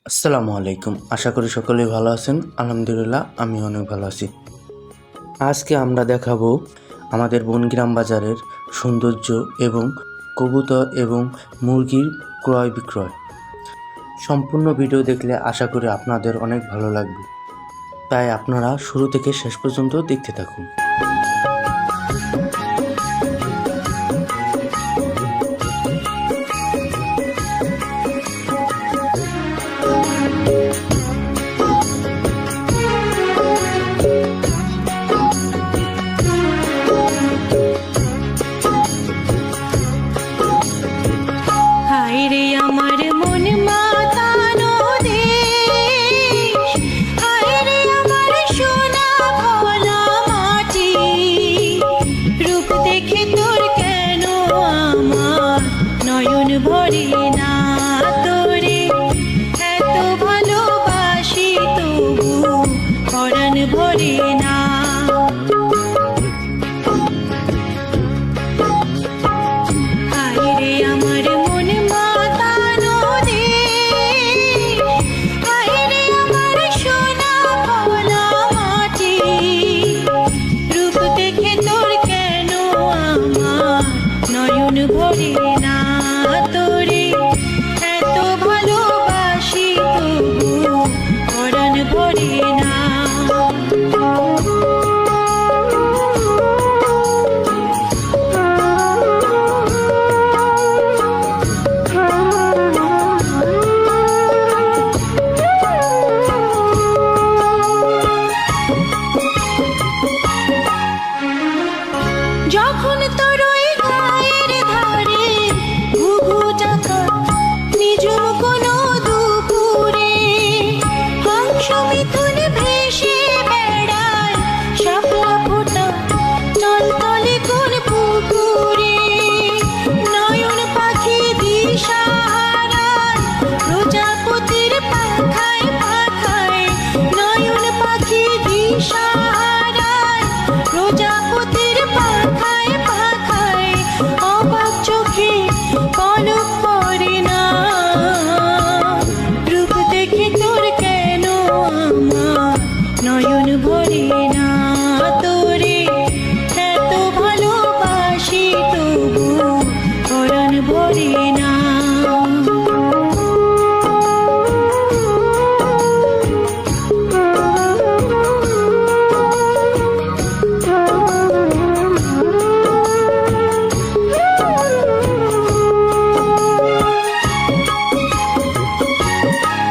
আসসালামু আলাইকুম। আশা করি সকলেই ভালো আছেন। আলহামদুলিল্লাহ আমি অনেক ভালো আছি। আজকে আমরা দেখাবো আমাদের বনগ্রাম বাজারের সৌন্দর্য এবং কবুতর এবং মুরগির ক্রয় বিক্রয়। সম্পূর্ণ ভিডিও দেখলে আশা করি আপনাদের অনেক ভালো লাগবে, তাই আপনারা শুরু থেকে শেষ পর্যন্ত দেখতে থাকুন।